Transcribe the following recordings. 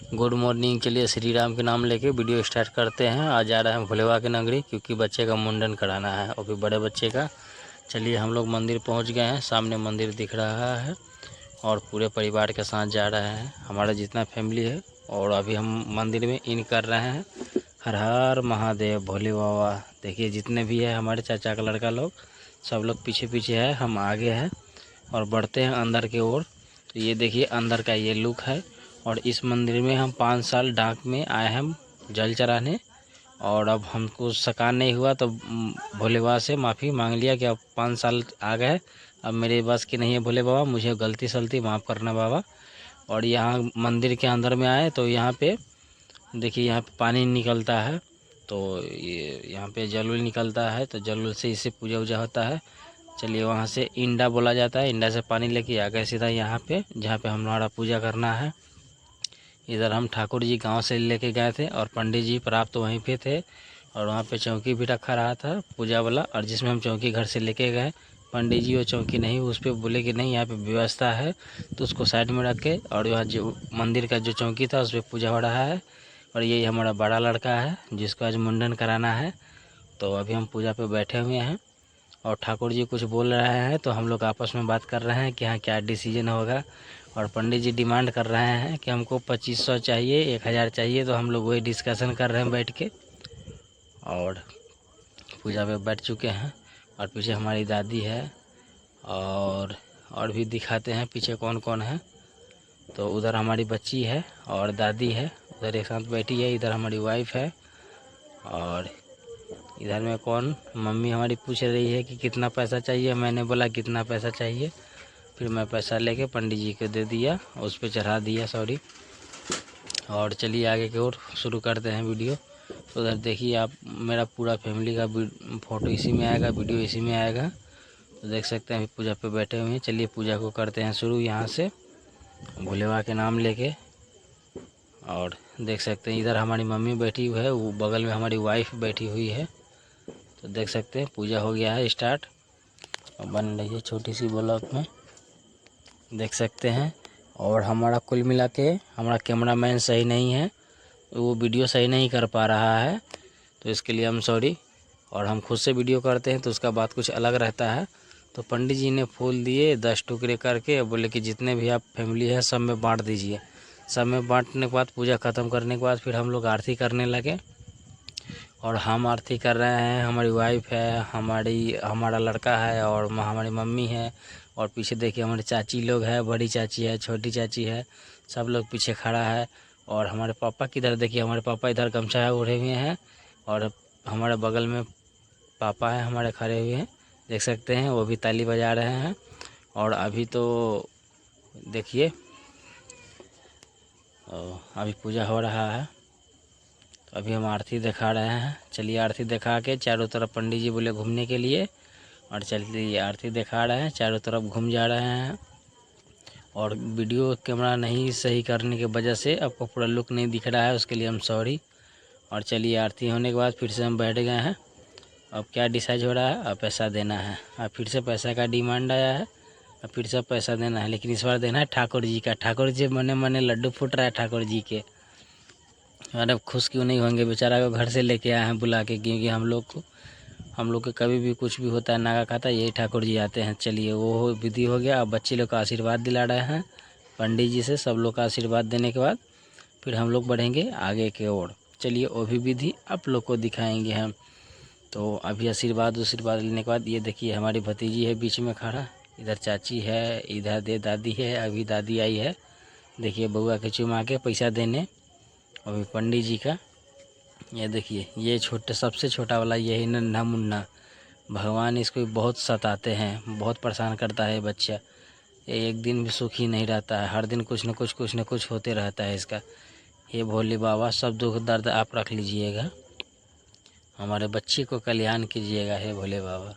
Good morning. के लिए श्री राम के नाम लेके वीडियो स्टार्ट करते हैं। आज जा रहे हैं भोले बाबा के नगरी, क्योंकि बच्चे का मुंडन कराना है, और भी बड़े बच्चे का। चलिए हम लोग मंदिर पहुंच गए हैं। सामने मंदिर दिख रहा है और पूरे परिवार के साथ जा रहे हैं, हमारा जितना फैमिली है। और अभी हम मंदिर में इन कर रहे हैं। हर हर महादेव भोले बाबा। देखिए जितने भी है हमारे चाचा का लड़का लोग, सब लोग पीछे पीछे है, हम आगे हैं और बढ़ते हैं अंदर की ओर। तो ये देखिए अंदर का ये लुक है। और इस मंदिर में हम 5 साल डाक में आए हैं जल चढ़ाने, और अब हमको सकान नहीं हुआ तो भोले बाबा से माफ़ी मांग लिया कि अब 5 साल आ गए, अब मेरे बस की नहीं है भोले बाबा, मुझे गलती सलती माफ़ करना बाबा। और यहाँ मंदिर के अंदर में आए तो यहाँ पे देखिए, यहाँ पे पानी निकलता है, तो ये यहाँ पे जल निकलता है, तो जल से इससे पूजा वूजा होता है। चलिए वहाँ से इंडा बोला जाता है, इंडा से पानी लेके आ गए सीधा यहाँ पे, जहाँ पे हमारा पूजा करना है। इधर हम ठाकुर जी गांव से लेके गए थे, और पंडित जी प्राप्त तो वहीं पे थे, और वहाँ पे चौकी भी रखा रहा था पूजा वाला। और जिसमें हम चौकी घर से लेके गए, पंडित जी वो चौकी नहीं, उस पर बोले कि नहीं यहाँ पे व्यवस्था है, तो उसको साइड में रख के, और वहाँ जो मंदिर का जो चौकी था उस पर पूजा हो रहा है। और यही हमारा बड़ा लड़का है जिसको आज मुंडन कराना है। तो अभी हम पूजा पे बैठे हुए हैं, और ठाकुर जी कुछ बोल रहे हैं, तो हम लोग आपस में बात कर रहे हैं कि हाँ क्या डिसीजन होगा। और पंडित जी डिमांड कर रहे हैं कि हमको 2500 चाहिए, 1000 चाहिए, तो हम लोग वही डिस्कशन कर रहे हैं बैठ के, और पूजा पे बैठ चुके हैं। और पीछे हमारी दादी है, और भी दिखाते हैं पीछे कौन कौन है। तो उधर हमारी बच्ची है और दादी है, उधर एक साथ बैठी है। इधर हमारी वाइफ है, और इधर में कौन, मम्मी हमारी पूछ रही है कि कितना पैसा चाहिए। मैंने बोला कितना पैसा चाहिए, फिर मैं पैसा लेके पंडित जी को दे दिया, उस पर चढ़ा दिया, सॉरी। और चलिए आगे की ओर शुरू करते हैं वीडियो। तो उधर देखिए आप, मेरा पूरा फैमिली का फ़ोटो इसी में आएगा, वीडियो इसी में आएगा। तो देख सकते हैं अभी पूजा पे बैठे हुए हैं। चलिए पूजा को करते हैं शुरू यहाँ से, भोले बाबा के नाम लेके। और देख सकते हैं इधर हमारी मम्मी बैठी हुई है, वो बगल में हमारी वाइफ बैठी हुई है। तो देख सकते हैं पूजा हो गया है स्टार्ट, और बन रही है छोटी सी ब्लॉक में, देख सकते हैं। और हमारा कुल मिला के हमारा कैमरामैन सही नहीं है, वो वीडियो सही नहीं कर पा रहा है, तो इसके लिए हम सॉरी। और हम खुद से वीडियो करते हैं तो उसका बात कुछ अलग रहता है। तो पंडित जी ने फूल दिए 10 टुकड़े करके, बोले कि जितने भी आप फैमिली है सब में बांट दीजिए। सब में बांटने के बाद पूजा ख़त्म करने के बाद फिर हम लोग आरती करने लगे। और हम आरती कर रहे हैं, हमारी वाइफ है, हमारा लड़का है, और हमारी मम्मी है। और पीछे देखिए हमारी चाची लोग है, बड़ी चाची है, छोटी चाची है, सब लोग पीछे खड़ा है। और हमारे पापा किधर देखिए, हमारे पापा इधर गमछा ओढ़े हुए हैं, और हमारे बगल में पापा है हमारे खड़े हुए हैं, देख सकते हैं, वो भी ताली बजा रहे हैं। और अभी तो देखिए अभी पूजा हो रहा है, तो अभी हम आरती दिखा रहे हैं। चलिए आरती दिखा के चारों तरफ, पंडित जी बोले घूमने के लिए, और चलिए आरती दिखा रहे हैं, चारों तरफ घूम जा रहे हैं। और वीडियो कैमरा नहीं सही करने की वजह से आपको पूरा लुक नहीं दिख रहा है, उसके लिए हम सॉरी। और चलिए आरती होने के बाद फिर से हम बैठ गए हैं। अब क्या डिसाइड हो रहा है, अब पैसा देना है। अब फिर से पैसा का डिमांड आया है, अब फिर से पैसा देना है, लेकिन इस बार देना है ठाकुर जी का। ठाकुर जी मने मने लड्डू फूट रहा है ठाकुर जी के। अरे खुश क्यों नहीं होंगे, बेचारा को घर से लेके आए हैं बुला के, क्योंकि हम लोग के कभी भी कुछ भी होता है नागा खाता, यही ठाकुर जी आते हैं। चलिए वो विधि हो गया, अब बच्चे लोग का आशीर्वाद दिला रहे हैं पंडित जी से। सब लोग का आशीर्वाद देने के बाद फिर हम लोग बढ़ेंगे आगे की ओर। चलिए वो भी विधि आप लोग को दिखाएंगे हम। तो अभी आशीर्वाद लेने के बाद ये देखिए हमारी भतीजी है बीच में खड़ा, इधर चाची है, इधर दादी है, अभी दादी आई है। देखिए बउआ के चुमा के पैसा देने, अभी पंडित जी का। ये देखिए ये छोटे, सबसे छोटा वाला यही नन्हा मुन्ना, भगवान इसको बहुत सताते हैं, बहुत परेशान करता है बच्चा। ये एक दिन भी सुखी नहीं रहता है, हर दिन कुछ न कुछ होते रहता है इसका। हे भोले बाबा सब दुख दर्द आप रख लीजिएगा, हमारे बच्चे को कल्याण कीजिएगा हे भोले बाबा।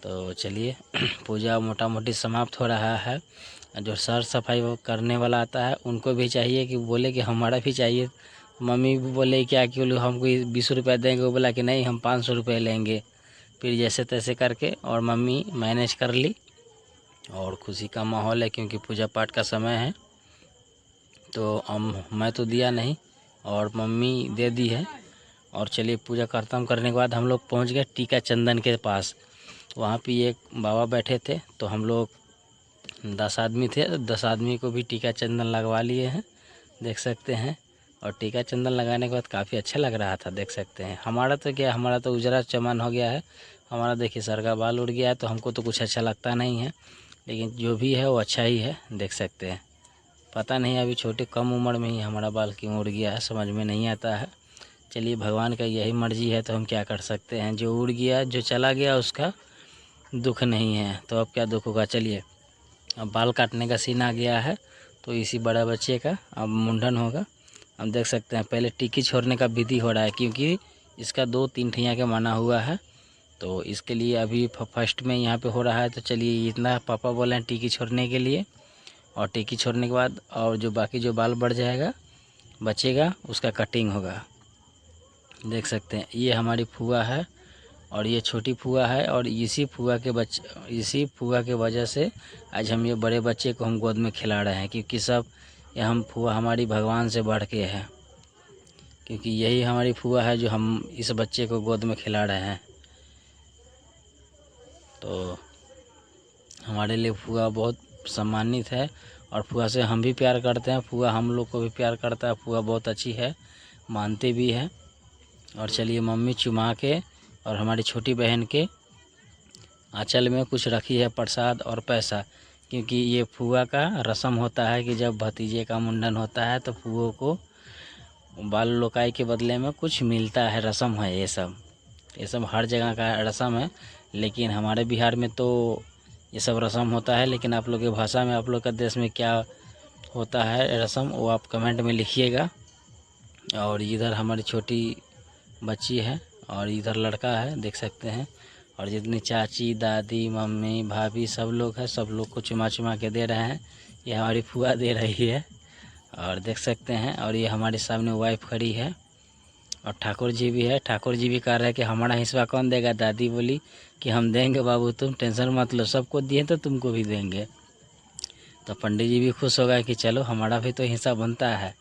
तो चलिए पूजा मोटा मोटी समाप्त हो रहा है। जो सर सफाई वो करने वाला आता है उनको भी चाहिए कि बोले कि हमारा भी चाहिए। मम्मी भी बोले क्या क्यों हमको 20 रुपया देंगे, वो बोला कि नहीं हम 500 रुपये लेंगे। फिर जैसे तैसे करके और मम्मी मैनेज कर ली, और खुशी का माहौल है क्योंकि पूजा पाठ का समय है। तो मैं तो दिया नहीं और मम्मी दे दी है। और चलिए पूजा खत्म करने के बाद हम लोग पहुँच गए टीका चंदन के पास। वहाँ पे एक बाबा बैठे थे, तो हम लोग 10 आदमी थे, 10 आदमी को भी टीका चंदन लगवा लिए हैं, देख सकते हैं। और टीका चंदन लगाने के बाद काफ़ी अच्छा लग रहा था, देख सकते हैं। हमारा तो क्या, हमारा तो उजरा चमन हो गया है, हमारा देखिए सर का बाल उड़ गया है, तो हमको तो कुछ अच्छा लगता नहीं है, लेकिन जो भी है वो अच्छा ही है, देख सकते हैं। पता नहीं अभी छोटे कम उम्र में ही हमारा बाल क्यों उड़ गया है, समझ में नहीं आता है। चलिए भगवान का यही मर्जी है, तो हम क्या कर सकते हैं। जो उड़ गया, जो चला गया, उसका दुख नहीं है, तो अब क्या दुख होगा। चलिए अब बाल काटने का सीन आ गया है, तो इसी बड़ा बच्चे का अब मुंडन होगा। हम देख सकते हैं पहले टिक्की छोड़ने का विधि हो रहा है, क्योंकि इसका 2-3 ठैया के माना हुआ है, तो इसके लिए अभी फर्स्ट में यहाँ पे हो रहा है। तो चलिए इतना पापा बोले हैं टिक्की छोड़ने के लिए, और टिक्की छोड़ने के बाद और जो बाकी जो बाल बढ़ जाएगा बचेगा उसका कटिंग होगा, देख सकते हैं। ये हमारी फुआ है और ये छोटी फुआ है, और इसी फुआ के वजह से आज हम ये बड़े बच्चे को हम गोद में खिला रहे हैं, क्योंकि सब ये हम फुआ हमारी भगवान से बढ़ के है, क्योंकि यही हमारी फुआ है जो हम इस बच्चे को गोद में खिला रहे हैं। तो हमारे लिए फुआ बहुत सम्मानित है, और फुआ से हम भी प्यार करते हैं, फुआ हम लोग को भी प्यार करता है। फुआ बहुत अच्छी है, मानते भी है। और चलिए मम्मी चुमा के और हमारी छोटी बहन के आंचल में कुछ रखी है प्रसाद और पैसा, क्योंकि ये फुआ का रस्म होता है कि जब भतीजे का मुंडन होता है तो फुओं को बाल लोकाई के बदले में कुछ मिलता है, रस्म है ये सब हर जगह का रस्म है, लेकिन हमारे बिहार में तो ये सब रस्म होता है। लेकिन आप लोग की भाषा में, आप लोग का देश में क्या होता है रस्म, वो आप कमेंट में लिखिएगा। और इधर हमारी छोटी बच्ची है और इधर लड़का है, देख सकते हैं। और जितनी चाची, दादी, मम्मी, भाभी सब लोग हैं, सब लोग को चुमा चुमा के दे रहे हैं। ये हमारी फुआ दे रही है, और देख सकते हैं। और ये हमारे सामने वाइफ खड़ी है, और ठाकुर जी भी है। ठाकुर जी भी कह रहे हैं कि हमारा हिस्सा कौन देगा। दादी बोली कि हम देंगे बाबू, तुम टेंशन मत लो, सबको दिए तो तुमको भी देंगे। तो पंडित जी भी खुश हो गए कि चलो हमारा भी तो हिस्सा बनता है।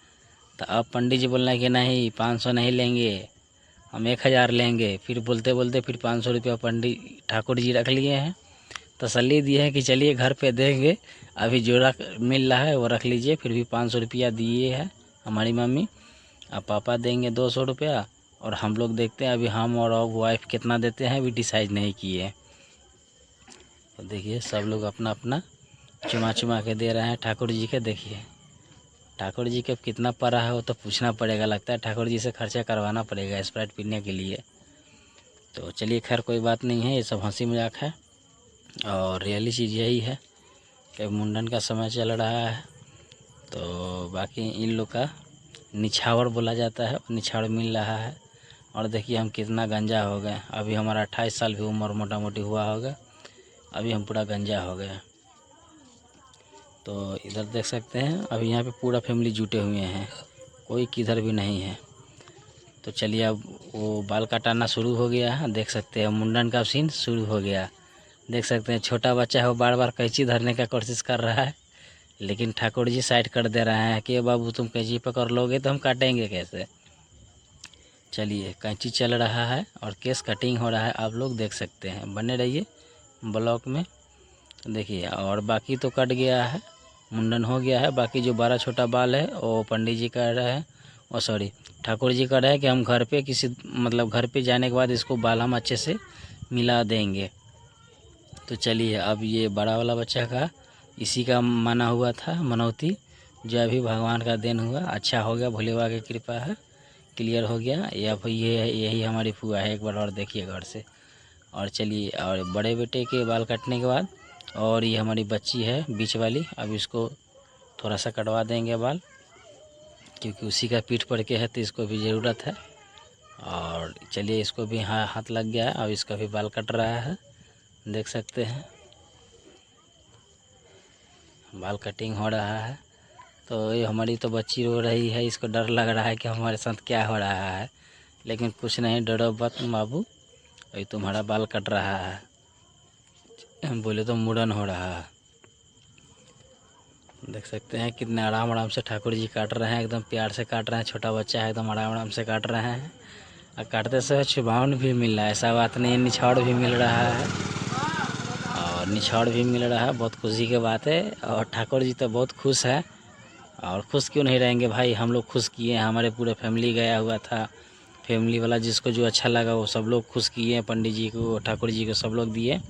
तो अब पंडित जी बोल रहे हैं कि नहीं 500 नहीं लेंगे, हम 1000 लेंगे। फिर बोलते बोलते फिर 500 रुपया पंडित ठाकुर जी रख लिए हैं, तसल्ली दिए हैं कि चलिए घर पे देंगे, अभी जो मिल रहा है वो रख लीजिए। फिर भी 500 रुपया दिए है हमारी मम्मी। अब पापा देंगे 200 रुपया, और हम लोग देखते हैं अभी हम और वाइफ कितना देते हैं अभी डिसाइड नहीं किए। तो देखिए सब लोग अपना अपना चुमा चुमा के दे रहे हैं ठाकुर जी के। देखिए ठाकुर जी के कितना पड़ा है वो तो पूछना पड़ेगा, लगता है ठाकुर जी से खर्चा करवाना पड़ेगा स्प्राइट पीने के लिए। तो चलिए खैर कोई बात नहीं है, ये सब हंसी मजाक है, और रियली चीज़ यही है कि मुंडन का समय चल रहा है। तो बाकी इन लोग का निछावर बोला जाता है, निछावर मिल रहा है। और देखिए हम कितना गंजा हो गए, अभी हमारा 28 साल भी उम्र मोटा मोटी हुआ होगा, अभी हम पूरा गंजा हो गए। तो इधर देख सकते हैं अभी यहाँ पे पूरा फैमिली जुटे हुए हैं, कोई किधर भी नहीं है। तो चलिए अब वो बाल कटाना शुरू हो गया है, देख सकते हैं मुंडन का सीन शुरू हो गया। देख सकते हैं छोटा बच्चा है वो बार बार कैंची धरने का कोशिश कर रहा है, लेकिन ठाकुर जी साइड कर दे रहे हैं कि बाबू तुम कैंची पकड़ लोगे तो हम काटेंगे कैसे। चलिए कैंची चल रहा है और केस कटिंग हो रहा है, आप लोग देख सकते हैं, बने रहिए ब्लॉग में। देखिए और बाकी तो कट गया है, मुंडन हो गया है। बाकी जो 12 छोटा बाल है वो पंडित जी कह रहे हैं, और सॉरी ठाकुर जी कह रहे हैं कि हम घर पे किसी मतलब घर पे जाने के बाद इसको बाल हम अच्छे से मिला देंगे। तो चलिए अब ये बड़ा वाला बच्चा का इसी का माना हुआ था मनौती, जो अभी भगवान का देन हुआ, अच्छा हो गया, भोले बाबा की कृपा है, क्लियर हो गया। या फिर यही हमारी फुआ है, एक बार और देखिए घर से। और चलिए और बड़े बेटे के बाल काटने के बाद, और ये हमारी बच्ची है बीच वाली, अब इसको थोड़ा सा कटवा देंगे बाल, क्योंकि उसी का पीठ पड़ के है तो इसको भी ज़रूरत है। और चलिए इसको भी हाथ लग गया है, अब इसका भी बाल कट रहा है, देख सकते हैं बाल कटिंग हो रहा है। तो ये हमारी तो बच्ची रो रही है, इसको डर लग रहा है कि हमारे साथ क्या हो रहा है, लेकिन कुछ नहीं, डरो मत बाबू, अभी तुम्हारा बाल कट रहा है, बोले तो मुड़न हो रहा है, देख सकते हैं कितने आराम आराम से ठाकुर जी काट रहे हैं, एकदम प्यार से काट रहे हैं। छोटा बच्चा है, एकदम आराम आराम से काट रहे हैं। और काटते समय चुभावन भी मिल रहा है, ऐसा बात नहीं है, निछाड़ भी मिल रहा है। और निछाड़ भी मिल रहा है, बहुत खुशी की बात है। और ठाकुर जी तो बहुत खुश है, और खुश क्यों नहीं रहेंगे भाई, हम लोग खुश किए हैं। हमारे पूरे फैमिली गया हुआ था, फैमिली वाला जिसको जो अच्छा लगा वो सब लोग खुश किए, पंडित जी को, ठाकुर जी को सब लोग दिए।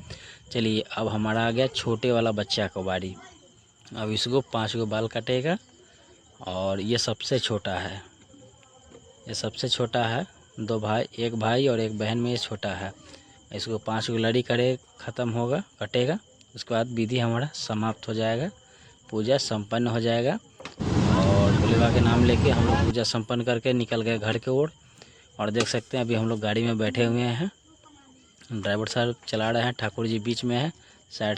चलिए अब हमारा आ गया छोटे वाला बच्चा को बारी। अब इसको 5 गो बाल कटेगा, और ये सबसे छोटा है, ये सबसे छोटा है। 2 भाई, एक भाई और एक बहन में ये छोटा है। इसको 5 गो लड़ी करे ख़त्म होगा, कटेगा। उसके बाद विधि हमारा समाप्त हो जाएगा, पूजा संपन्न हो जाएगा। और भोले बाबा के नाम लेके हम लोग पूजा संपन्न करके निकल गए घर की ओर। और देख सकते हैं अभी हम लोग गाड़ी में बैठे हुए हैं, ड्राइवर साहब चला रहे हैं, ठाकुर जी बीच में है, साइड